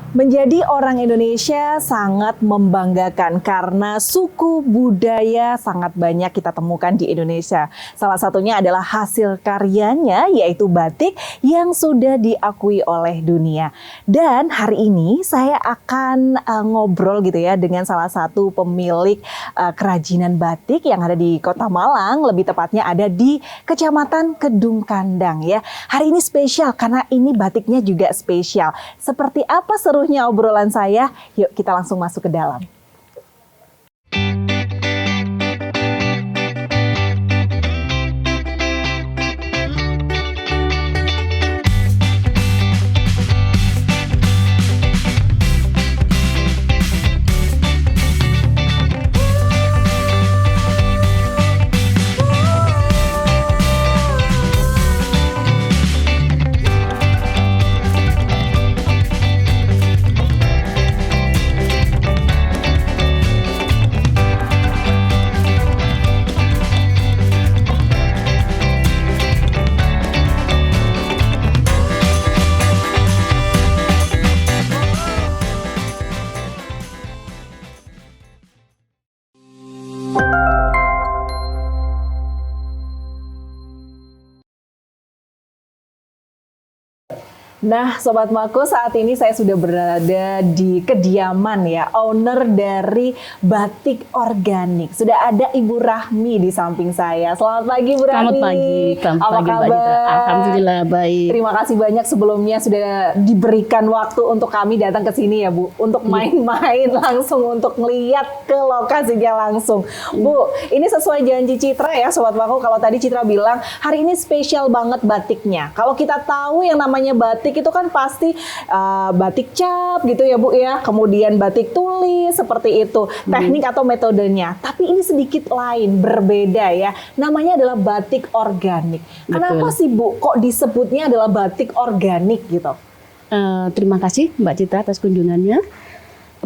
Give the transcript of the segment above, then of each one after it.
Menjadi orang Indonesia sangat membanggakan karena suku budaya sangat banyak kita temukan di Indonesia. Salah satunya adalah hasil karyanya yaitu batik yang sudah diakui oleh dunia. Dan hari ini saya akan ngobrol gitu ya dengan salah satu pemilik kerajinan batik yang ada di Kota Malang, lebih tepatnya ada di Kecamatan Kedung Kandang ya. Hari ini spesial karena ini batiknya juga spesial. Seperti apa serunya obrolan saya? Yuk kita langsung masuk ke dalam. Nah, Sobat Mako, saat ini saya sudah berada di kediaman ya, owner dari Batik Organik. Sudah ada Ibu Rahmi di samping saya. Selamat pagi, Bu Rahmi. Selamat pagi. Apa kabar? Alhamdulillah baik. Terima kasih banyak sebelumnya sudah diberikan waktu untuk kami datang ke sini ya, Bu. Untuk main-main langsung, untuk melihat ke lokasinya langsung. Bu, ini sesuai janji Citra ya, Sobat Mako. Kalau tadi Citra bilang, hari ini spesial banget batiknya. Kalau kita tahu yang namanya batik itu kan pasti batik cap gitu ya Bu ya, kemudian batik tulis seperti itu teknik atau metodenya, tapi ini sedikit lain, berbeda ya, namanya adalah batik organik. Kenapa sih Bu kok disebutnya adalah batik organik gitu? Terima kasih Mbak Citra atas kunjungannya.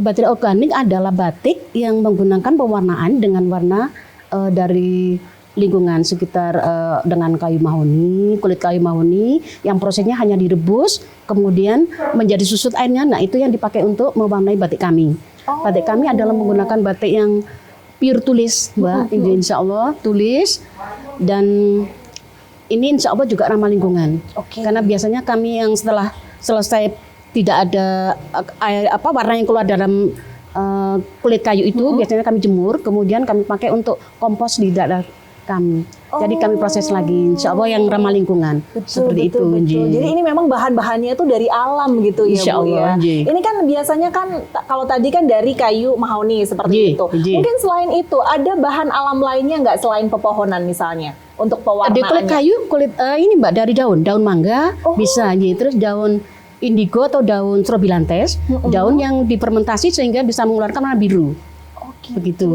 Batik organik adalah batik yang menggunakan pewarnaan dengan warna dari lingkungan sekitar dengan kayu mahoni, kulit kayu mahoni yang prosesnya hanya direbus kemudian menjadi susut airnya. Nah, itu yang dipakai untuk mewarnai batik kami. Batik kami adalah menggunakan batik yang pure tulis, Mbak. Insya Allah tulis, dan ini insya Allah juga ramah lingkungan. Karena biasanya kami yang setelah selesai tidak ada warna yang keluar dalam kulit kayu itu, biasanya kami jemur, kemudian kami pakai untuk kompos di daerah kami. Jadi kami proses lagi, insya Allah yang ramah lingkungan. Seperti itu. Jadi ini memang bahan-bahannya itu dari alam gitu ya, insya Bu Allah, ya. Ini kan biasanya kan kalau tadi kan dari kayu mahoni seperti itu. Mungkin selain itu ada bahan alam lainnya nggak selain pepohonan misalnya untuk pewarnaannya? Ada kulit kayu, ini Mbak dari daun mangga bisa, terus daun indigo atau daun strobilantes, daun yang difermentasi sehingga bisa mengeluarkan warna biru. Begitu,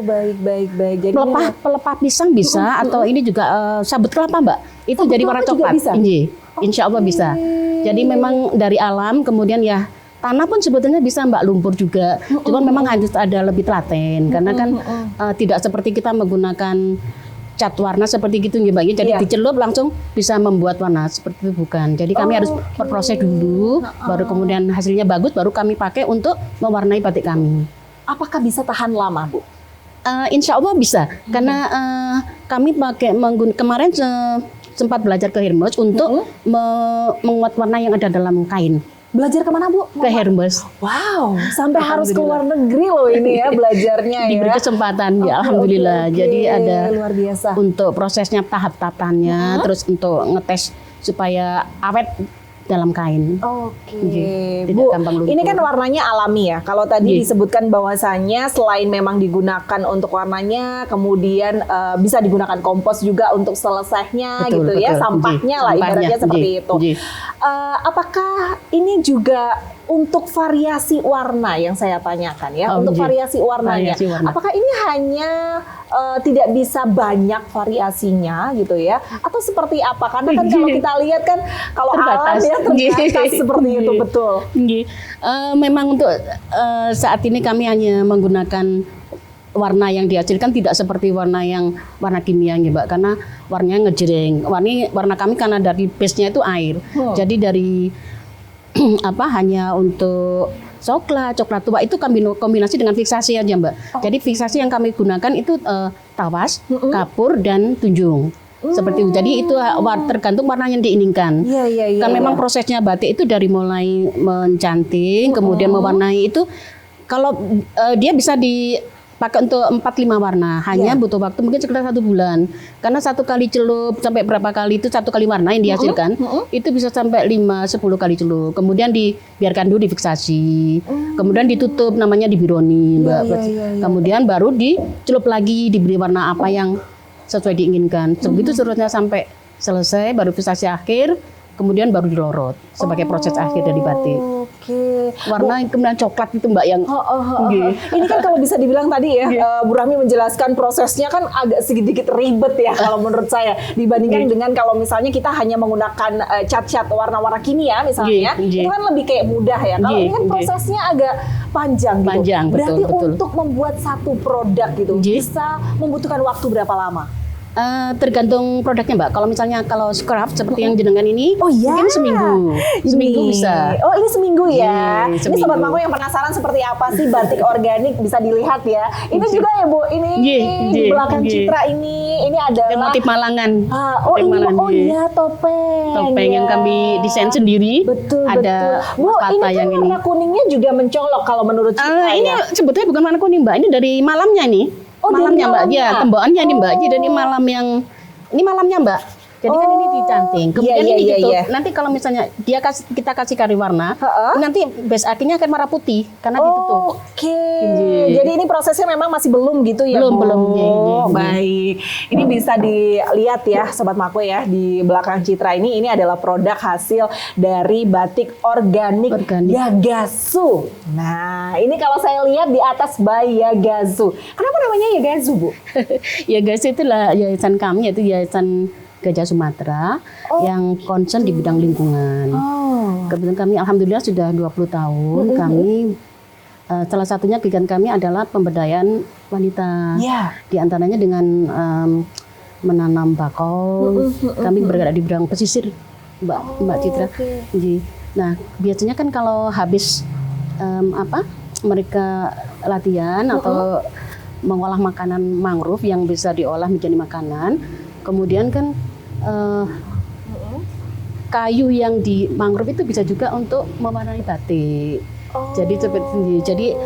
baik. Jadi pelepah pisang bisa, atau ini juga sabut kelapa, Mbak. Itu sabut jadi warna coklat. Insya Allah bisa. Jadi memang dari alam, kemudian ya tanah pun sebetulnya bisa, Mbak, lumpur juga. Cuman memang harus ada lebih telaten, karena kan tidak seperti kita menggunakan cat warna seperti gitu, Mbak. Jadi dicelup langsung bisa membuat warna seperti itu, bukan. Jadi kami harus berproses dulu, baru kemudian hasilnya bagus, baru kami pakai untuk mewarnai batik kami. Apakah bisa tahan lama, Bu? Insya Allah bisa, karena kami kemarin sempat belajar ke Hermes untuk menguat warna yang ada dalam kain. Belajar kemana, Bu? Ke Hermes. Wow, sampai harus ke luar negeri loh ini ya belajarnya ya. Diberi kesempatan ya, Alhamdulillah. Jadi ada luar biasa. Untuk prosesnya tahap-tahapannya, terus untuk ngetes supaya awet dalam kain. Bu, ini kan warnanya alami ya. Kalau tadi disebutkan bahwasannya selain memang digunakan untuk warnanya, kemudian bisa digunakan kompos juga untuk selesainya gitu ya, sampahnya lah ibaratnya seperti itu. Apakah ini juga untuk variasi warna yang saya tanyakan ya, untuk variasi warnanya? Apakah ini hanya tidak bisa banyak variasinya gitu ya, atau seperti apa? Karena kan kalau kita lihat kan kalau alam ya terbatas seperti itu, betul. Memang untuk saat ini kami hanya menggunakan warna yang dihasilkan tidak seperti warna kimia ya, Mbak, karena warnanya ngejreng. Warna kami karena dari base-nya itu air. Jadi dari hanya untuk coklat tua itu kami kombinasi dengan fiksasi aja Mbak. Jadi fiksasi yang kami gunakan itu tawas, kapur dan tunjung. Seperti itu. Jadi itu tergantung warna yang diinginkan. Kan memang prosesnya batik itu dari mulai mencanting, kemudian mewarnai itu kalau dia bisa dipakai untuk 4-5 warna, hanya butuh waktu mungkin sekitar 1 bulan. Karena 1 kali celup sampai berapa kali itu 1 kali warna yang dihasilkan, itu bisa sampai 5-10 kali celup. Kemudian dibiarkan dulu difiksasi, kemudian ditutup namanya dibironi, Mbak. Kemudian baru dicelup lagi, diberi warna apa yang sesuai diinginkan. Begitu seterusnya sampai selesai, baru fiksasi akhir. Kemudian baru dilorot sebagai proses akhir dari batik. Warna kemudian coklat itu Mbak yang. Ini kan kalau bisa dibilang tadi ya, Bu Rahmi menjelaskan prosesnya kan agak sedikit ribet ya kalau menurut saya dibandingkan dengan kalau misalnya kita hanya menggunakan cat-cat warna-warna kimia misalnya, itu kan lebih kayak mudah ya. Kalau ini kan prosesnya agak panjang gitu. Berarti betul. untuk membuat satu produk gitu bisa membutuhkan waktu berapa lama? Tergantung produknya Mbak. Kalau misalnya scrap seperti yang jenengan ini, mungkin seminggu bisa. Oh ini seminggu ya. Seminggu. Ini Sobat Mangku yang penasaran seperti apa sih batik organik bisa dilihat ya. Ini juga ya Bu, ini di belakang Citra ini adalah motif Malangan. Topeng. Topeng yang kami desain sendiri. Betul. Ada Bu, ini kan yang warna kuningnya juga mencolok kalau menurut Citra. Ini sebetulnya bukan warna kuning Mbak. Ini dari malamnya nih. Malamnya Mbak, tembakannya ini Mbak. Jadi ini malamnya Mbak. Jadi kan ini dicanting, kemudian ini ditutup. Nanti kalau misalnya kita kasih kari warna, nanti base akhirnya akan merah putih karena ditutup. Jadi ini prosesnya memang masih belum gitu ya? Belum. Baik. Ini bisa dilihat ya Sobat Mako ya, di belakang Citra ini adalah produk hasil dari batik organik. Yagazu. Nah, ini kalau saya lihat di atas by Yagazu. Kenapa namanya Yagazu, Bu? Yagazu itulah yayasan kami, yaitu Yayasan Gajah Sumatera yang concern di bidang lingkungan. Kebetulan kami alhamdulillah sudah 20 tahun. Kami salah satunya kegiatan kami adalah pemberdayaan wanita. Di antaranya dengan menanam bakau. Kami bergerak di bidang pesisir, Mbak Citra. Nah, biasanya kan kalau habis mereka latihan atau mengolah makanan mangrove yang bisa diolah menjadi makanan, kemudian kan kayu yang di mangrove itu bisa juga untuk mewarnai batik. Jadi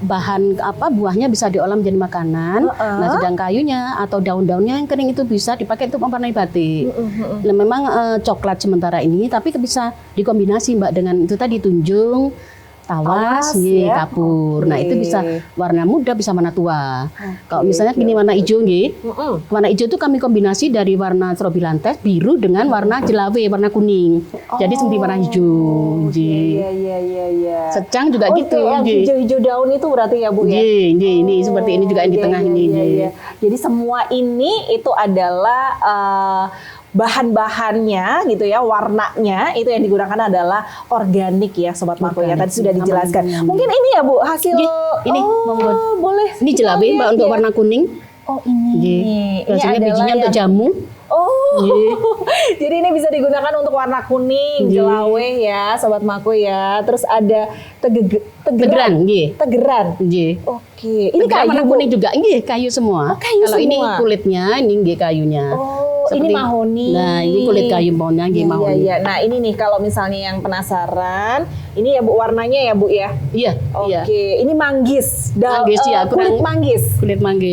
bahan buahnya bisa diolah menjadi makanan. Nah, sedang kayunya atau daun-daunnya yang kering itu bisa dipakai untuk mewarnai batik. Nah, memang coklat sementara ini, tapi bisa dikombinasi Mbak dengan itu tadi tunjung, tawas, kapur. Nah, itu bisa warna muda, bisa warna tua. Kalau misalnya gini warna hijau, warna hijau itu kami kombinasi dari warna strobilantes biru dengan warna jelawe, warna kuning. Jadi seperti warna hijau. Secang juga gitu. Hijau-hijau daun itu berarti ya Bu ya? Ini seperti ini juga yang di tengah ini. Jadi semua ini itu adalah bahan-bahannya gitu ya, warnanya itu yang digunakan adalah organik ya Sobat Mako ya. Tadi sudah dijelaskan. Mungkin ini ya Bu hasil ini boleh. Ini jelawe Mbak untuk warna kuning. Ini biasanya bijinya untuk jamu. Jadi ini bisa digunakan untuk warna kuning, jelawe ya Sobat Mako ya. Terus ada tegeran. Ini kayu warna kuning juga. Kayu semua. Kalau ini kulitnya, ini kayunya. Ini mahoni. Nah, ini kulit kayu pohonnya mahoni. Nah, ini nih kalau misalnya yang penasaran, ini ya Bu warnanya ya Bu ya. Ini manggis. Kulit manggis.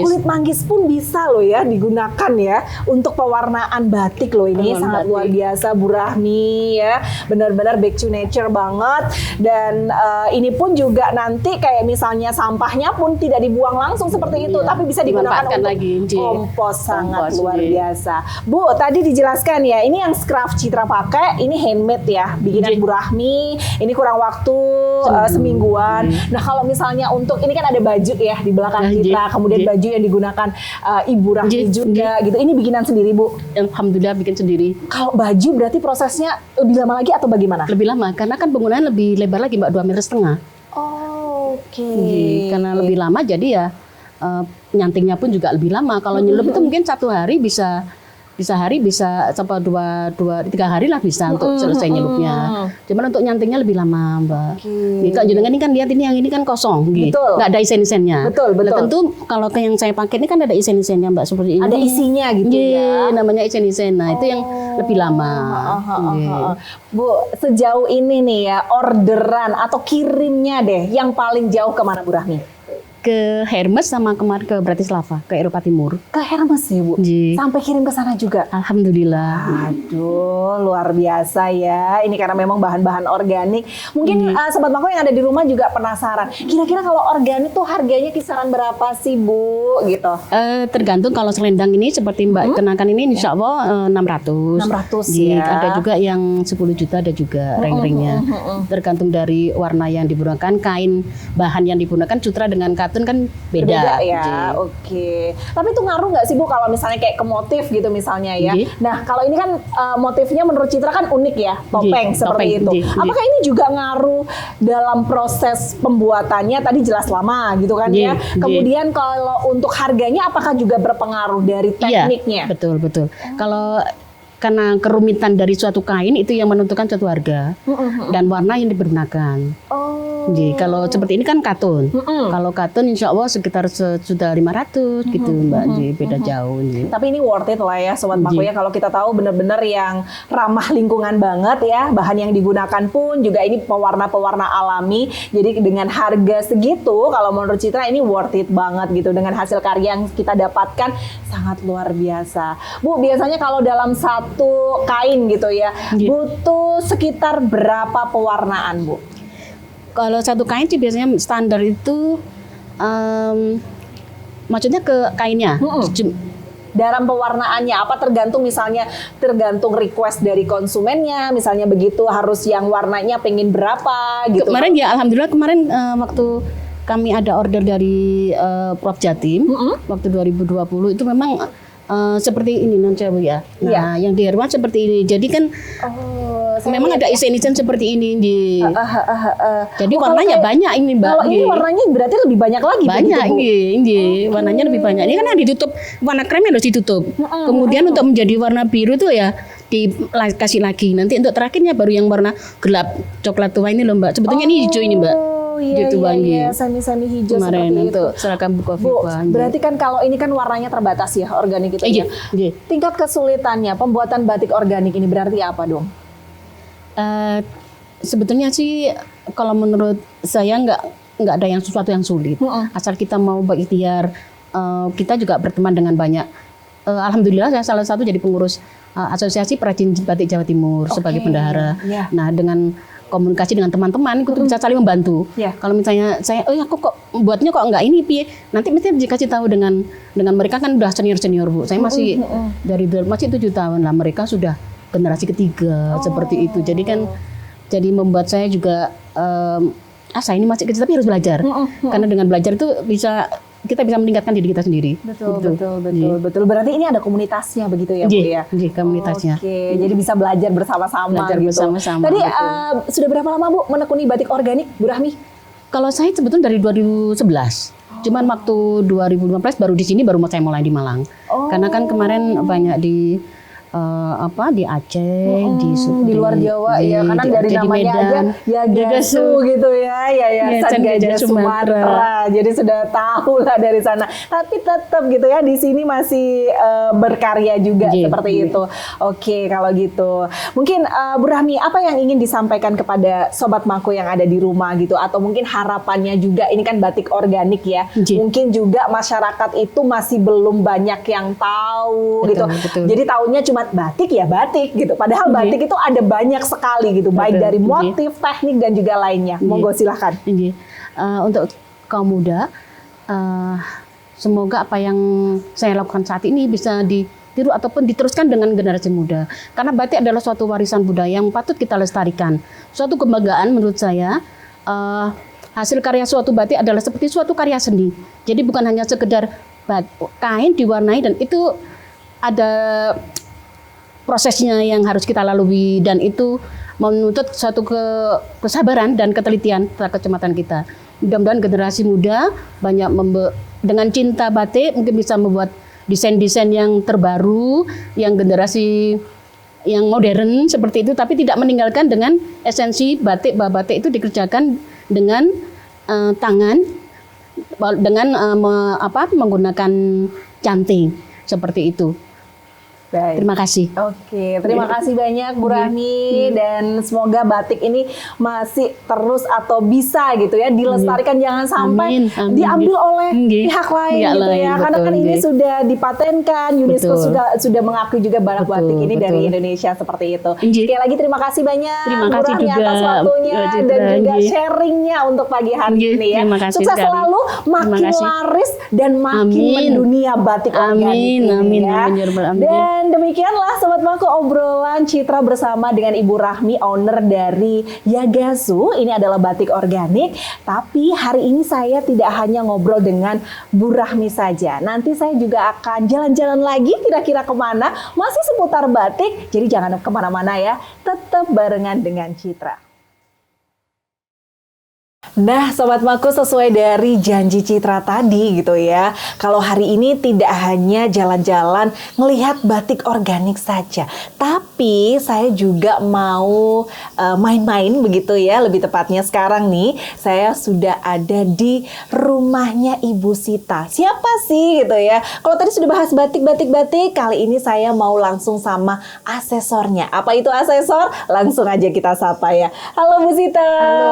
Kulit manggis pun bisa loh ya digunakan ya untuk pewarnaan batik loh. Ini sangat luar biasa Bu Rahmi ya. Benar-benar back to nature banget. Dan ini pun juga nanti kayak misalnya sampahnya pun tidak dibuang langsung seperti itu, tapi bisa digunakan untuk kompos. Sangat luar biasa. Bu, tadi dijelaskan ya, ini yang scrap Citra pakai, ini handmade ya, bikinan Bu Rahmi. Ini kurang waktu semingguan. Nah, kalau misalnya untuk ini kan ada baju ya di belakang Citra, kemudian baju yang digunakan Ibu Rahmi juga gitu. Ini bikinan sendiri Bu? Alhamdulillah bikin sendiri. Kalau baju berarti prosesnya lebih lama lagi atau bagaimana? Lebih lama, karena kan penggunaan lebih lebar lagi Mbak, 2,5 meter. Karena lebih lama jadi ya nyantingnya pun juga lebih lama. Kalau nyelup itu mungkin 1 hari bisa bisa hari bisa sampai 2-3 hari lah bisa untuk selesai nyelupnya. Cuman untuk nyantingnya lebih lama, Mbak. Gitu, jenengan ini kan lihat ini yang ini kan kosong, gitu. Betul. Nggak ada isen-isennya. Betul. Nah, tentu kalau ke yang saya pakai ini kan ada isen-isennya, Mbak, seperti ini. Ada isinya gitu ya. Namanya isen-isen. Nah, itu yang lebih lama. Bu, sejauh ini nih ya, orderan atau kirimnya deh yang paling jauh kemana Bu Rahmi? Ke Hermes sama kemarin ke Bratislava, ke Eropa Timur. Ke Hermes ya Bu? Ji. Sampai kirim ke sana juga? Alhamdulillah. Aduh, luar biasa ya. Ini karena memang bahan-bahan organik. Mungkin Sobat Mako yang ada di rumah juga penasaran. Kira-kira kalau organik tuh harganya kisaran berapa sih Bu? Gitu. Tergantung kalau selendang ini seperti Mbak kenakan ini insya Allah 600. 600 Ji. ya. Ada juga yang 10 juta, ada juga ring-ringnya. Tergantung dari warna yang digunakan, kain bahan yang digunakan, sutra dengan katun kan beda. Ya, Ji. oke. Tapi itu ngaruh nggak sih Bu kalau misalnya kayak ke motif gitu misalnya ya? Ji. Nah kalau ini kan motifnya menurut Citra kan unik ya, topeng Ji, seperti topeng. itu. Ji. Apakah ini juga ngaruh dalam proses pembuatannya? Tadi jelas lama gitu kan Ji. ya. Kemudian kalau untuk harganya apakah juga berpengaruh dari tekniknya? Iya, betul. Kalau karena kerumitan dari suatu kain itu yang menentukan suatu harga dan warna yang digunakan. Jadi kalau seperti ini kan katun. Kalau katun insya Allah sekitar sudah 500 gitu Mbak. Jadi beda jauh. Ji. Tapi ini worth it lah ya Sobat Mako ya, kalau kita tahu benar-benar yang ramah lingkungan banget ya. Bahan yang digunakan pun juga ini pewarna-pewarna alami. Jadi dengan harga segitu kalau menurut Citra ini worth it banget gitu. Dengan hasil karya yang kita dapatkan sangat luar biasa. Bu, biasanya kalau dalam satu kain gitu ya, butuh sekitar berapa pewarnaan Bu? Kalau satu kain sih biasanya standar itu maksudnya ke kainnya. Dalam pewarnaannya apa tergantung request dari konsumennya, misalnya begitu harus yang warnanya pengen berapa gitu. Kemarin ya alhamdulillah kemarin waktu kami ada order dari Prof Jatim waktu 2020 itu memang seperti ini non Bu ya. Nah, yang di Herman seperti ini. Jadi kan memang ada isen-isen seperti ini di. Jadi warnanya banyak ini Mbak. Kalau ini warnanya berarti lebih banyak lagi. Banyak ini warnanya lebih banyak. Ini kan yang ditutup warna kremnya harus ditutup. Kemudian untuk menjadi warna biru tuh ya dikasih lagi. Nanti untuk terakhirnya baru yang warna gelap coklat tua ini loh Mbak. Sebetulnya ini hijau ini Mbak. Iya, semi hijau kemarin seperti untuk itu. seragam buku Bu, berarti kan kalau ini kan warnanya terbatas ya organik itu ya. Tingkat kesulitannya pembuatan batik organik ini berarti apa dong? Sebetulnya sih kalau menurut saya nggak ada yang sesuatu yang sulit. Asal kita mau berikhtiar, kita juga berteman dengan banyak. Alhamdulillah saya salah satu jadi pengurus Asosiasi Perajin Batik Jawa Timur sebagai bendahara. Nah dengan komunikasi dengan teman-teman itu bisa saling membantu. Kalau misalnya saya, aku kok buatnya kok nggak ini piye? Nanti mesti dikasih tahu dengan mereka kan udah senior Bu. Saya masih masih 7 tahun lah. Mereka sudah generasi ketiga seperti itu. Jadi kan jadi membuat saya juga saya ini masih kecil tapi harus belajar. Karena dengan belajar itu kita bisa meningkatkan diri kita sendiri. Betul. Berarti ini ada komunitasnya begitu ya Bu ya? Komunitasnya. Oke, jadi bisa belajar bersama-sama gitu. Bersama-sama. Tadi sudah berapa lama Bu menekuni batik organik Bu Rahmi? Kalau saya sebetulnya dari 2011. Cuman waktu 2015 baru di sini baru saya mulai di Malang. Karena kan kemarin banyak di di Aceh, di luar Jawa ya, karena dari namanya Medan, aja Yagasu gitu ya, Yayasan Gajah Sumatera. Jadi sudah tahu lah dari sana. Tapi tetap gitu ya di sini masih berkarya juga seperti itu. Oke, kalau gitu. Mungkin Bu Rahmi, apa yang ingin disampaikan kepada Sobat Mako yang ada di rumah gitu, atau mungkin harapannya juga, ini kan batik organik ya. Mungkin juga masyarakat itu masih belum banyak yang tahu gitu. Jadi tahunya cuma batik ya batik gitu. Padahal batik itu ada banyak sekali gitu, baik dari motif, teknik dan juga lainnya. Monggo silahkan. Untuk kaum muda, semoga apa yang saya lakukan saat ini bisa ditiru ataupun diteruskan dengan generasi muda. Karena batik adalah suatu warisan budaya yang patut kita lestarikan. Suatu kebanggaan menurut saya. Hasil karya suatu batik adalah seperti suatu karya seni. Jadi bukan hanya sekedar kain diwarnai dan itu ada prosesnya yang harus kita lalui dan itu menuntut suatu kesabaran dan ketelitian kecamatan kita. Mudah-mudahan generasi muda banyak dengan cinta batik mungkin bisa membuat desain-desain yang terbaru, yang generasi yang modern seperti itu, tapi tidak meninggalkan dengan esensi batik. Bahwa batik itu dikerjakan dengan tangan, dengan menggunakan canting seperti itu. Baik. Terima kasih. Oke, terima kasih banyak Bu Rahmi, dan semoga batik ini masih terus atau bisa gitu ya dilestarikan, jangan sampai Amin. diambil oleh pihak lain gitu ya. Karena kan ini sudah dipatenkan, UNESCO sudah mengakui juga barang batik ini dari Indonesia seperti itu. Sekali lagi terima kasih banyak Bu Rahmi atas waktunya dan juga sharingnya untuk pagi hari ini ya. Sukses selalu, makin laris dan makin mendunia batik organik ini ya. Dan demikianlah Sobat Mako obrolan Citra bersama dengan Ibu Rahmi, owner dari Yagasu. Ini adalah batik organik. Tapi hari ini saya tidak hanya ngobrol dengan Bu Rahmi saja. Nanti saya juga akan jalan-jalan lagi, kira-kira kemana. Masih seputar batik, jadi jangan kemana-mana ya. Tetap barengan dengan Citra. Nah, Sobat Mako, sesuai dari janji Citra tadi gitu ya. Kalau hari ini tidak hanya jalan-jalan melihat batik organik saja, tapi saya juga mau main-main begitu ya. Lebih tepatnya sekarang nih, saya sudah ada di rumahnya Ibu Sita. Siapa sih gitu ya? Kalau tadi sudah bahas batik, kali ini saya mau langsung sama asesornya. Apa itu asesor? Langsung aja kita sapa ya. Halo Bu Sita. Halo,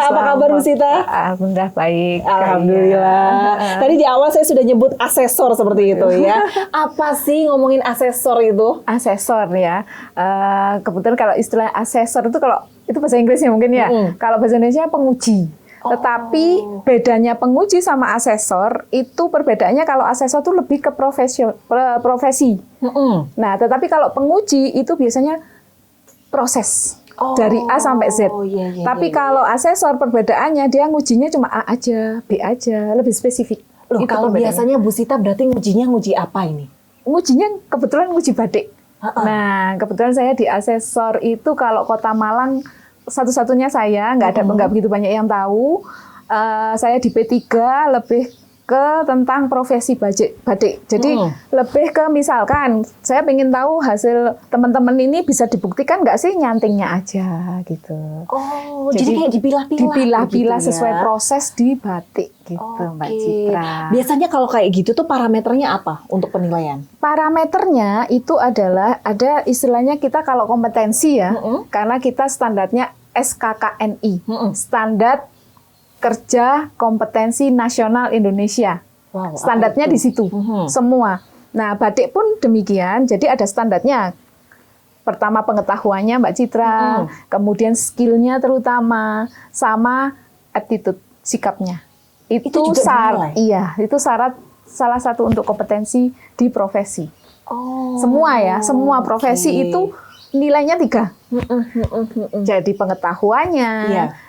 apa kabar Bu Sita? Alhamdulillah baik. Alhamdulillah. Tadi di awal saya sudah nyebut asesor seperti itu ya. Apa sih ngomongin asesor itu? Asesor ya. Kebetulan kalau istilah asesor itu kalau itu bahasa Inggrisnya mungkin ya. Kalau bahasa Indonesia penguji. Tetapi bedanya penguji sama asesor itu perbedaannya, kalau asesor itu lebih ke profesi. Nah, tetapi kalau penguji itu biasanya proses. Dari A sampai Z. Tapi kalau asesor perbedaannya dia ngujinya cuma A aja, B aja, lebih spesifik. Loh, kalau biasanya Bu Sita berarti nguji apa ini? Ngujinya kebetulan nguji batik. Nah, kebetulan saya di asesor itu kalau Kota Malang satu-satunya saya, nggak begitu banyak yang tahu. Saya di P3 lebih ke tentang profesi batik. Jadi lebih ke misalkan saya pengen tahu hasil teman-teman ini bisa dibuktikan nggak sih nyantingnya aja gitu. Oh, jadi kayak dipilah-pilah gitu ya? sesuai proses di batik gitu, Mbak Citra. Biasanya kalau kayak gitu tuh parameternya apa untuk penilaian? Parameternya itu adalah ada istilahnya kita kalau kompetensi ya, karena kita standarnya SKKNI, Standar Kerja Kompetensi Nasional Indonesia. Wow, standarnya di situ semua. Nah, batik pun demikian. Jadi ada standarnya. Pertama pengetahuannya Mbak Citra, kemudian skillnya terutama, sama attitude, sikapnya. Itu syarat. Iya, itu syarat salah satu untuk kompetensi di profesi. Semua ya, semua profesi itu nilainya 3. Jadi pengetahuannya,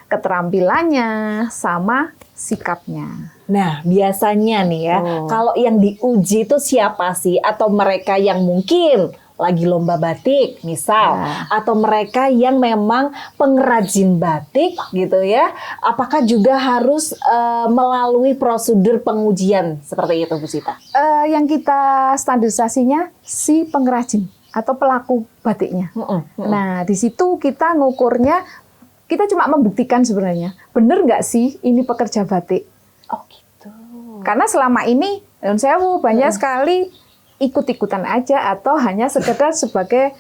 keterampilannya, sama sikapnya. Nah, biasanya nih ya, kalau yang diuji itu siapa sih? Atau mereka yang mungkin lagi lomba batik, misal, atau mereka yang memang pengrajin batik gitu ya? Apakah juga harus melalui prosedur pengujian seperti itu, Bu Sita? Yang kita standarisasinya si pengrajin atau pelaku batiknya. Nah, di situ kita ngukurnya, kita cuma membuktikan sebenarnya, bener nggak sih ini pekerja batik? Oh gitu. Karena selama ini, saya banyak sekali ikut-ikutan aja atau hanya sekedar sebagai,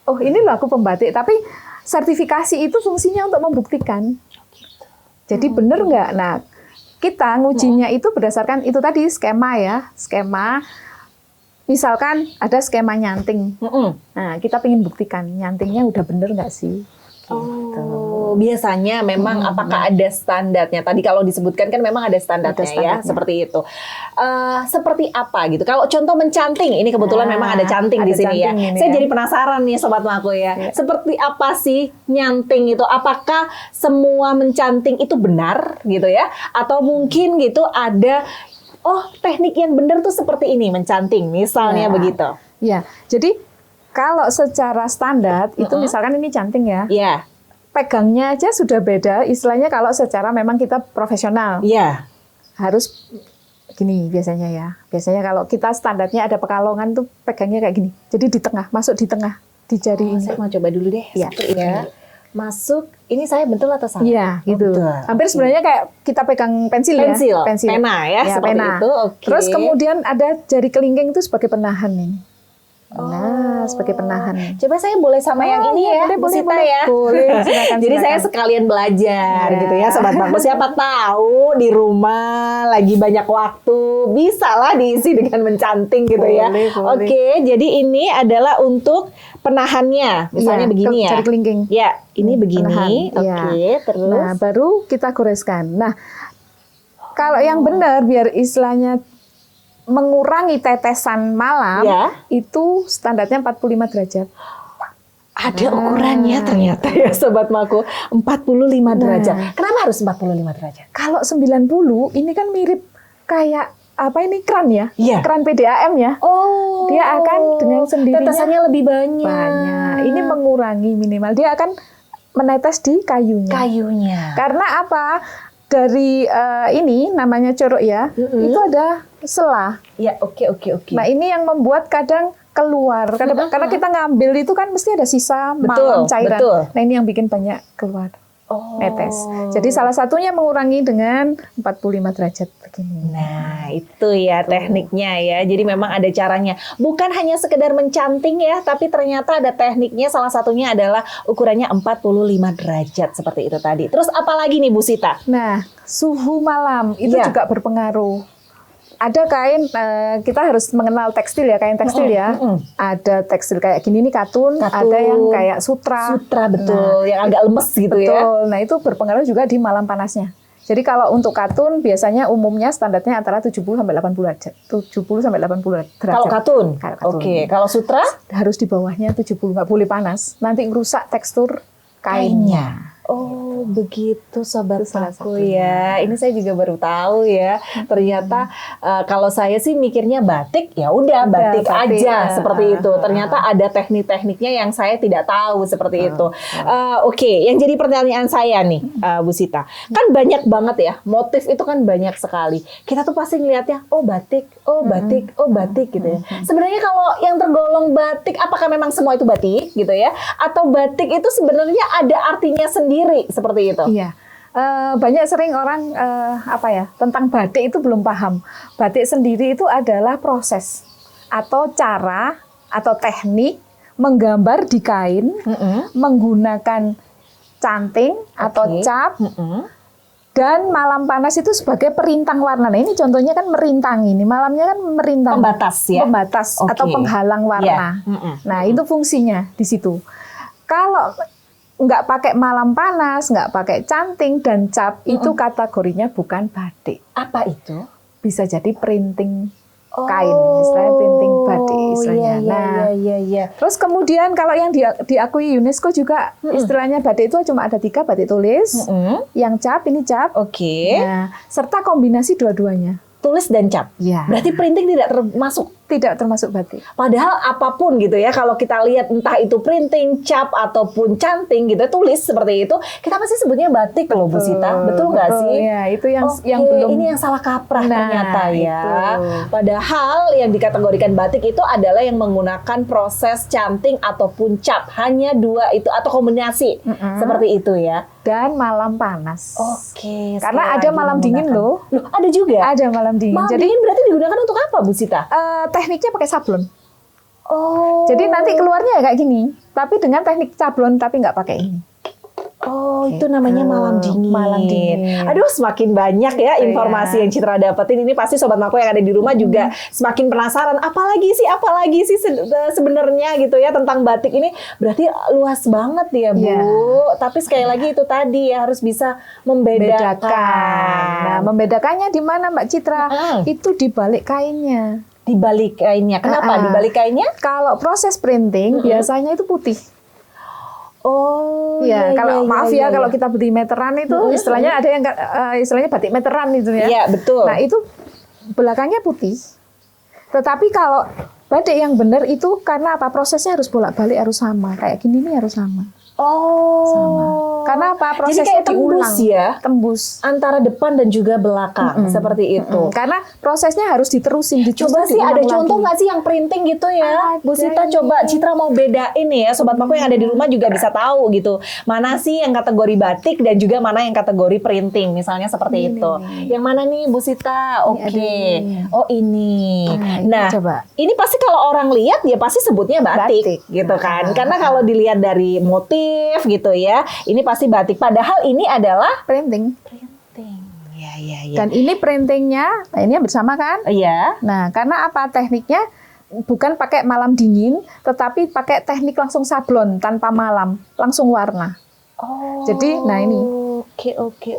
oh ini loh aku pembatik, tapi sertifikasi itu fungsinya untuk membuktikan. Jadi bener nggak? Nah, kita ngujinya itu berdasarkan itu tadi skema ya, skema. Misalkan ada skema nyanting, nah kita pengen buktikan nyantingnya udah bener nggak sih? Gitu. Biasanya memang apakah ada standarnya? Tadi kalau disebutkan kan memang ada standarnya ya, seperti itu. Seperti apa gitu? Kalau contoh mencanting, ini kebetulan memang ada canting di sini ya. Saya jadi penasaran nih Sobat Mako ya. Seperti apa sih nyanting itu? Apakah semua mencanting itu benar gitu ya? Atau mungkin gitu ada teknik yang benar tuh seperti ini mencanting, misalnya begitu. Ya, jadi kalau secara standar itu misalkan ini canting ya. Iya. Pegangnya aja sudah beda, istilahnya kalau secara memang kita profesional. Iya. Harus gini biasanya ya. Biasanya kalau kita standarnya ada pekalongan tuh pegangnya kayak gini. Jadi di tengah, masuk di tengah di jari ini. Saya mau coba dulu deh. Iya. Satu ya. Masuk. Ini saya betul atau salah? Iya, gitu. betul. Hampir sebenarnya kayak kita pegang pensil, Pensil, ya. pena ya, seperti pena. itu. Oke. Terus kemudian ada jari kelingking itu sebagai penahan ini. Nah, sebagai penahan. Coba saya boleh sama yang ini ya, Bu Sita ya. Boleh, silakan, Jadi saya silakan. sekalian belajar Iya. gitu ya, Sobat Bangku. Siapa tahu di rumah lagi banyak waktu, bisa lah diisi dengan mencanting gitu ya. Boleh, boleh. Oke, jadi ini adalah untuk penahannya. Misalnya Iya, begini ya. jari kelingking. Ya, ini begini. Penahan, Oke, iya. terus. Nah, baru kita goreskan. Nah, kalau yang benar biar istilahnya mengurangi tetesan malam, Ya. itu standarnya 45 derajat. Ada ukurannya ternyata ya Sobat Maku, 45 derajat. Kenapa harus 45 derajat? Kalau 90 ini kan mirip kayak apa ini kran ya? Iya. Kran PDAM ya. Oh, Dia akan dengan sendirinya tetesannya lebih banyak. banyak. Ini mengurangi minimal. Dia akan menetes di kayunya. Kayunya. Karena apa? Dari ini namanya corok ya, itu ada selah. Ya, oke. Nah, ini yang membuat kadang keluar. Karena kita ngambil itu kan mesti ada sisa Betul, malam cairan. betul. Nah, ini yang bikin banyak keluar. Oh. Netes. Jadi salah satunya mengurangi dengan 45 derajat begini. Nah, itu ya tekniknya ya. Jadi memang ada caranya. Bukan hanya sekedar mencanting ya, tapi ternyata ada tekniknya. Salah satunya adalah ukurannya 45 derajat seperti itu tadi. Terus apa lagi nih Bu Sita? Nah, suhu malam itu Iya. juga berpengaruh. Ada kain, kita harus mengenal tekstil ya, kain tekstil ya. Ada tekstil kayak gini nih katun, ada yang kayak sutra. Sutra betul, yang agak lemes gitu ya. Betul. Nah, itu berpengaruh juga di malam panasnya. Jadi kalau untuk katun biasanya umumnya standarnya antara 70 sampai 80 derajat. 70 sampai 80 derajat. Kalau katun? Kalau katun. Oke, kalau sutra? Harus di bawahnya 70, nggak boleh panas. Nanti merusak tekstur kainnya. Oh, begitu Sobat Itu salah Maku satunya. ya. Ini saya juga baru tahu ya. Ternyata kalau saya sih mikirnya batik, ya udah batik batik, aja ya. seperti itu. Ternyata ada teknik-tekniknya yang saya tidak tahu seperti itu. Oke, yang jadi pertanyaan saya nih, Bu Sita. Kan banyak banget ya, motif itu kan banyak sekali. Kita tuh pasti ngelihatnya, oh batik, oh batik, oh batik gitu ya. Sebenarnya kalau yang tergolong batik, apakah memang semua itu batik gitu ya? Atau batik itu sebenarnya ada artinya sendiri seperti itu? Iya. Banyak sering orang tentang batik itu belum paham. Batik sendiri itu adalah proses atau cara atau teknik menggambar di kain menggunakan canting atau cap dan malam panas itu sebagai perintang warna. Nah, ini contohnya kan merintang ini. Malamnya kan merintang. Pembatas ya? Pembatas Oke. atau penghalang warna. Nah, itu fungsinya di situ. Kalau nggak pakai malam panas, nggak pakai canting dan cap, itu kategorinya bukan batik. Apa itu? Bisa jadi printing kain, istilahnya printing batik istilahnya. Iya. Terus kemudian kalau yang diakui UNESCO juga istilahnya batik itu cuma ada 3, batik tulis, yang cap, ini cap. Oke. Nah, serta kombinasi dua-duanya. Tulis dan cap. Ya. Berarti printing tidak termasuk. Tidak termasuk batik. Padahal apapun gitu ya, kalau kita lihat entah itu printing, cap ataupun canting gitu, tulis seperti itu, kita pasti sebutnya batik loh Bu Sita. Betul nggak sih? Ya, itu yang Oke, belum. ini yang salah kaprah Nah, ternyata ya. itu. Padahal yang dikategorikan batik itu adalah yang menggunakan proses canting ataupun cap. Hanya dua itu atau kombinasi seperti itu ya. Dan malam panas. Oke. Karena sekali ada lagi malam dingin loh. Loh, ada juga? Ada malam dingin. Malam Jadi dingin berarti digunakan untuk apa Bu Sita? tekniknya pakai sablon. Oh. Jadi nanti keluarnya kayak gini, tapi dengan teknik sablon tapi nggak pakai ini. Oh, itu namanya malam dingin. Malam dingin. Aduh, semakin banyak ya Gitu informasi ya. yang Citra dapetin. Ini pasti Sobat Maku yang ada di rumah juga semakin penasaran. Apalagi sih sebenarnya gitu ya tentang batik ini. Berarti luas banget ya, Bu. Iya. Tapi sekali lagi itu tadi ya harus bisa membedakan. Nah, membedakannya di mana Mbak Citra? Itu di balik kainnya. Di balik kainnya. Kenapa di balik kainnya? Kalau proses printing biasanya itu putih. Oh, Ya, kalau maaf ya kalau kita kita beli meteran itu istilahnya ada yang istilahnya batik meteran itu ya. Iya, betul. Nah, itu belakangnya putih. Tetapi kalau batik yang benar itu karena apa? Prosesnya harus bolak-balik harus sama. Kayak gini nih harus sama. Oh. Sama. Karena apa? Jadi Prosesnya kayak tembus diulang. ya? Tembus. Antara depan dan juga belakang, seperti itu. Karena prosesnya harus diterusin, Coba sih ada contoh nggak sih yang printing gitu ya? Ada Bu Sita ini. coba Citra mau bedain nih ya, Sobat Mako yang ada di rumah juga bisa tahu gitu. Mana sih yang kategori batik dan juga mana yang kategori printing, misalnya seperti itu. Yang mana nih Bu Sita? Oke. ini. Oh ini. Nah, ini coba. Ini pasti kalau orang lihat ya pasti sebutnya batik, Batik. gitu kan. Karena kalau dilihat dari motif gitu ya, ini pasti batik. Padahal ini adalah Printing. printing. Ya. Dan ini printingnya, nah ini bersama kan? Iya. Nah, karena apa tekniknya? Bukan pakai malam dingin, tetapi pakai teknik langsung sablon tanpa malam, langsung warna. Oh. Jadi, nah ini. Oke.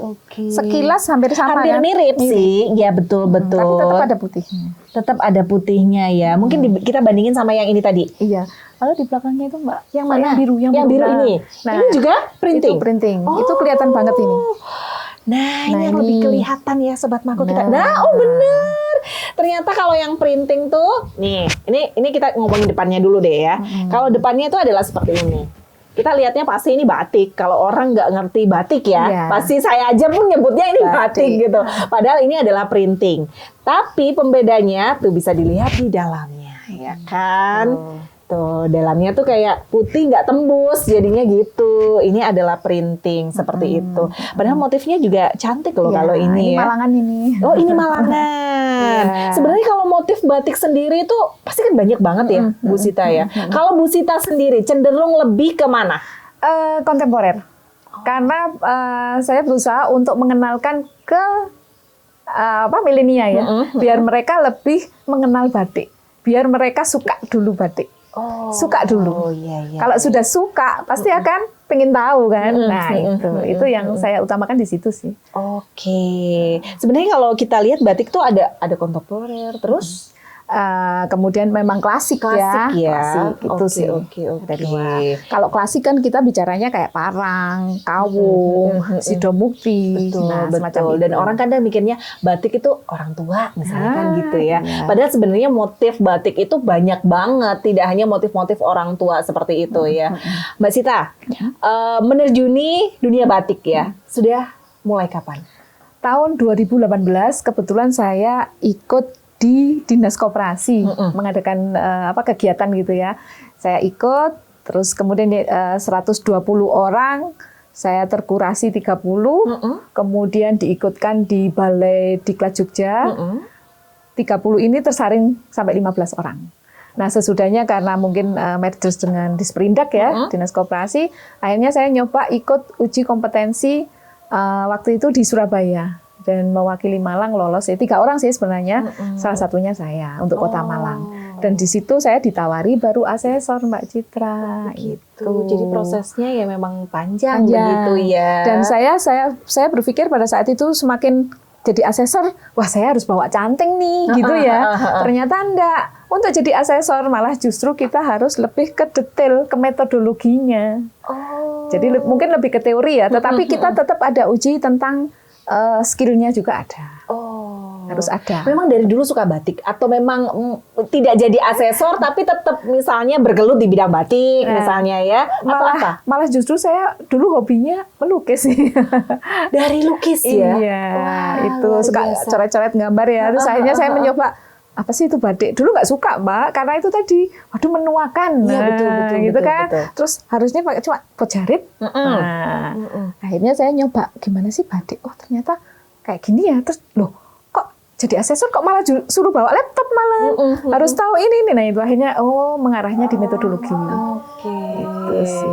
Sekilas hampir sama hampir kan? mirip sih, ya betul. Tapi tetap ada putihnya. Tetap ada putihnya ya. Mungkin kita bandingin sama yang ini tadi. Iya. Lalu di belakangnya itu Mbak, Yang mana? Yang biru, Yang biru ini. Nah, Ini juga printing. Itu printing. Oh. Itu kelihatan banget ini. Nah, ini Nah, yang ini. lebih kelihatan ya Sobat Mako kita. Nah. Oh bener. Ternyata kalau yang printing tuh, nih, ini kita ngomongin depannya dulu deh ya. Kalau depannya itu adalah seperti ini. Kita lihatnya pasti ini batik. Kalau orang nggak ngerti batik ya, Iya. pasti saya aja pun nyebutnya ini batik Batik. gitu. Padahal ini adalah printing. Tapi pembedanya tuh bisa dilihat di dalamnya, ya kan? Tuh, dalamnya tuh kayak putih nggak tembus, jadinya gitu. Ini adalah printing seperti itu. Padahal motifnya juga cantik loh Iya, kalau ini ya. Malangan ini. Oh ini Malangan. Iya. Sebenarnya kalau motif batik sendiri itu pasti kan banyak banget ya Bu Sita ya. Kalau Bu Sita sendiri cenderung lebih ke mana? Kontemporer. Karena saya berusaha untuk mengenalkan ke milenial ya, biar mereka lebih mengenal batik, biar mereka suka dulu batik. Suka dulu. Iya. Kalau sudah suka, pasti akan pengen tahu kan. Nah itu yang saya utamakan di situ sih. Oke. Sebenarnya kalau kita lihat batik tuh ada kontemporer, terus Kemudian memang klasik ya. Klasik itu sih. Oke. Ada dua. Kalau klasik kan kita bicaranya kayak parang, kawung, sidomukti, Betul, nah, semacam betul. itu. Dan orang kadang mikirnya batik itu orang tua, misalnya kan gitu ya. iya. Padahal sebenarnya motif batik itu banyak banget, tidak hanya motif-motif orang tua seperti itu ya. Mbak Sita, menerjuni dunia batik ya, sudah mulai kapan? Tahun 2018 kebetulan saya ikut di Dinas Koperasi mengadakan kegiatan gitu ya. Saya ikut, terus kemudian 120 orang, saya terkurasi 30, kemudian diikutkan di Balai Diklat Jogja. 30 ini tersaring sampai 15 orang. Nah sesudahnya karena mungkin merger dengan Disperindak ya, Dinas Koperasi, akhirnya saya nyoba ikut uji kompetensi waktu itu di Surabaya. Dan mewakili Malang lolos ya 3 orang sih sebenarnya, salah satunya saya untuk Kota Malang. Dan di situ saya ditawari baru asesor Mbak Citra. Gitu. Jadi prosesnya ya memang panjang begitu ya. Dan saya berpikir pada saat itu semakin jadi asesor, wah saya harus bawa canting nih gitu ya. Ternyata enggak. Untuk jadi asesor malah justru kita harus lebih ke detail, ke metodologinya. Jadi mungkin lebih ke teori ya, tetapi kita tetap ada uji tentang skillnya juga ada. Harus ada. Memang dari dulu suka batik atau memang tidak jadi asesor tapi tetap misalnya bergelut di bidang batik misalnya ya? Malah justru saya dulu hobinya melukis sih. Dari lukis ya? Iya, Wah, itu luar suka biasa. coret-coret gambar ya. Terus akhirnya saya mencoba apa sih itu batik? Dulu nggak suka Mbak, karena itu tadi, waduh menuakan. Iya, betul, gitu betul, kan. betul. Terus harusnya pakai cuma pejarit. Nah, akhirnya saya nyoba gimana sih batik? Oh ternyata kayak gini ya. Terus loh, kok jadi asesor kok malah suruh bawa laptop malah. Harus tahu ini. Nah itu akhirnya mengarahnya di metodologi. Oke. Itu sih.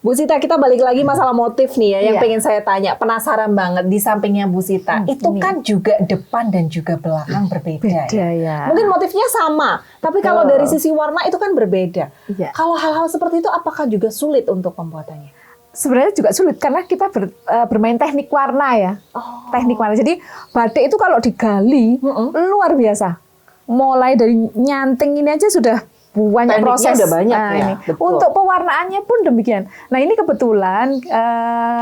Bu Sita, kita balik lagi masalah motif nih ya, yang Iya. pengen saya tanya. Penasaran banget di sampingnya Bu Sita. Itu ini. kan juga depan dan juga belakang berbeda Beda ya. Mungkin motifnya sama, tapi kalau dari sisi warna itu kan berbeda. Iya. Kalau hal-hal seperti itu apakah juga sulit untuk pembuatannya? Sebenarnya juga sulit karena kita bermain teknik warna ya. Teknik warna. Jadi batik itu kalau digali luar biasa. Mulai dari nyanting ini aja sudah banyak Tekniknya proses. udah banyak Nah, ya, ini. betul. Untuk pewarnaannya pun demikian. Nah ini kebetulan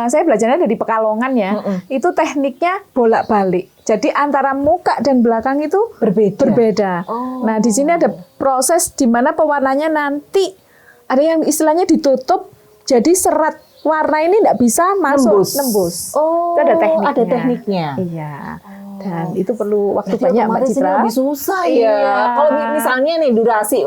saya belajarnya dari Pekalongan ya. Itu tekniknya bolak-balik. Jadi antara muka dan belakang itu berbeda. Nah di sini ada proses di mana pewarnanya nanti ada yang istilahnya ditutup jadi serat warna ini tidak bisa masuk nembus. Oh, Itu ada tekniknya. ada tekniknya. Iya. Dan itu perlu waktu Berarti banyak Mbak otomatis ini Citra. lebih susah ya. Iya. Kalau misalnya nih durasi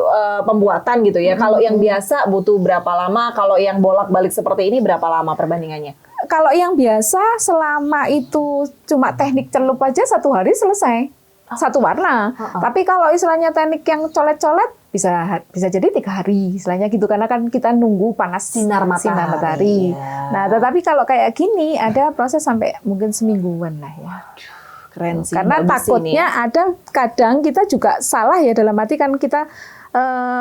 pembuatan gitu ya. Kalau yang biasa butuh berapa lama? Kalau yang bolak-balik seperti ini berapa lama perbandingannya? Kalau yang biasa selama itu cuma teknik celup aja 1 hari selesai. Satu warna. Tapi kalau istilahnya teknik yang colet-colet bisa jadi 3 hari istilahnya gitu, karena kan kita nunggu panas Sinar matahari. matahari. Nah, tetapi kalau kayak gini ada proses sampai mungkin semingguan lah ya. Keren sih. Karena bagus takutnya ini. ada kadang kita juga salah ya, dalam arti kan kita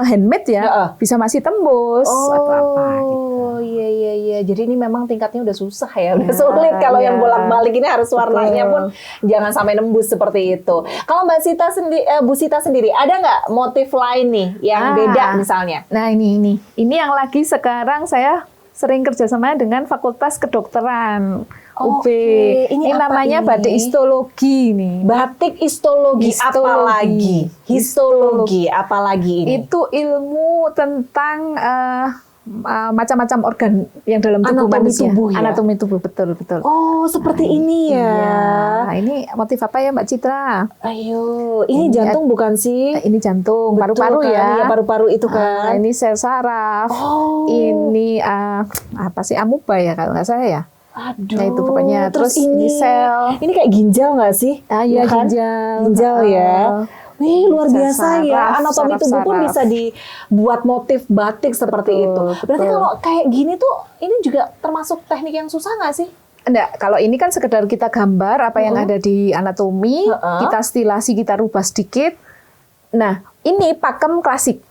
handmade ya, bisa masih tembus atau apa gitu. Oh iya. Jadi ini memang tingkatnya udah susah ya, udah sulit. Kalau yang bolak-balik ini harus warnanya pun jangan sampai nembus seperti itu. Kalau Mbak Sita Bu Sita sendiri, ada nggak motif lain nih yang beda misalnya? Nah ini yang lagi sekarang saya sering kerjasama dengan Fakultas Kedokteran UB. Oke, ini apa namanya ini? batik histologi nih. Batik histologi, Histologi. Histologi apalagi ini? Itu ilmu tentang macam-macam organ yang dalam tubuh Anatomi manusia. tubuh ya? Anatomi tubuh, betul. Oh, seperti ini ya. Iya. Nah, ini motif apa ya Mbak Citra? Ayo, ini jantung bukan sih? Ini jantung, Betul paru-paru kan? ya. Iya, paru-paru itu kan. Ini sel saraf. Oh. Ini apa sih, amuba ya kalau nggak salah ya. Aduh. Nah, itu pokoknya. Terus ini sel. Ini kayak ginjal nggak sih? Iya, kan? ginjal. Ya. Wih, luar Sel biasa ya. saraf, Anatomi tubuh pun saraf. bisa dibuat motif batik seperti itu. Berarti betul. kalau kayak gini tuh, ini juga termasuk teknik yang susah nggak sih? Enggak, kalau ini kan sekedar kita gambar apa yang ada di anatomi, kita stilasi, kita rubah sedikit. Nah, ini pakem klasik.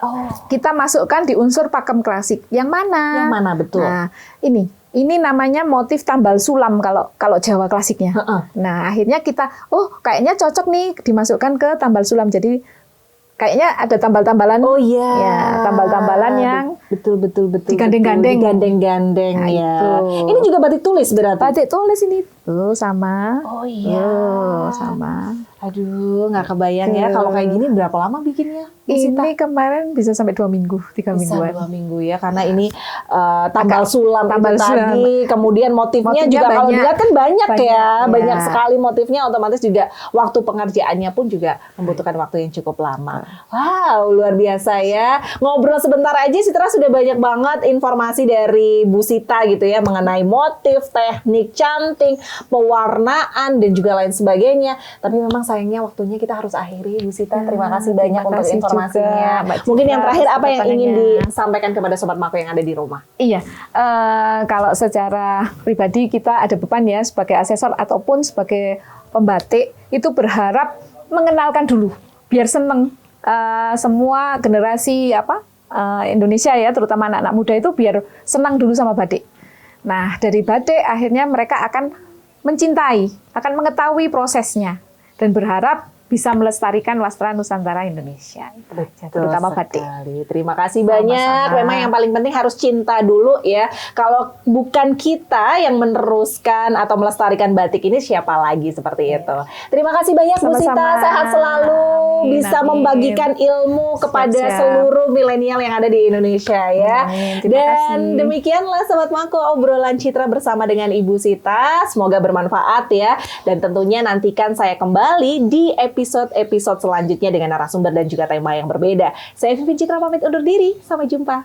Oh, Kita masukkan di unsur pakem klasik. Yang mana? yang mana betul? Nah, ini namanya motif tambal sulam kalau Jawa klasiknya. Nah, akhirnya kita, kayaknya cocok nih dimasukkan ke tambal sulam. Jadi kayaknya ada tambal-tambalan. Oh iya. Ya, tambal-tambalan yang betul. digandeng-gandeng. Digandeng-gandeng Nah, ya. itu. Ini juga batik tulis berarti. Batik tulis ini tuh sama. Oh iya. Sama. Aduh, nggak kebayang ya kalau kayak gini berapa lama bikinnya? Bu Sita? Ini kemarin bisa sampai 2 minggu, 3 Bisa mingguan. 2 minggu ya, karena ini tambal sulam tambal itu sulam. tadi, kemudian motifnya Motifnya juga kalau banyak. dilihat kan banyak ya, Ya. banyak sekali motifnya, otomatis juga waktu pengerjaannya pun juga membutuhkan waktu yang cukup lama. Wow, luar biasa ya. Ngobrol sebentar aja Citra sudah banyak banget informasi dari Bu Sita gitu ya, mengenai motif, teknik canting, pewarnaan, dan juga lain sebagainya. Tapi memang sayangnya waktunya kita harus akhiri, Bu Sita. Terima kasih banyak terima untuk kasih informasinya. juga, Mbak Mungkin Citra, yang terakhir apa yang ingin kesempatannya. disampaikan kepada Sobat Mako yang ada di rumah? Iya, kalau secara pribadi kita ada beban ya sebagai asesor ataupun sebagai pembatik, itu berharap mengenalkan dulu, biar seneng semua generasi Indonesia ya, terutama anak-anak muda itu biar senang dulu sama batik. Nah, dari batik akhirnya mereka akan mencintai, akan mengetahui prosesnya, dan berharap bisa melestarikan wastra Nusantara Indonesia. Terutama batik. Sekali. Terima kasih Sama-sama. banyak. Memang yang paling penting harus cinta dulu ya. Kalau bukan kita yang meneruskan atau melestarikan batik ini, siapa lagi seperti itu. Terima kasih banyak Bu Sita. Sama-sama. Sehat selalu. Amin, Bisa amin. membagikan ilmu kepada Siap-siap. seluruh milenial yang ada di Indonesia ya. Amin. Terima Dan kasih. demikianlah Sobat Mako obrolan Citra bersama dengan Ibu Sita. Semoga bermanfaat ya. Dan tentunya nantikan saya kembali di episode-episode selanjutnya dengan narasumber dan juga tema yang berbeda. Saya Vivi Citra pamit undur diri. Sampai jumpa.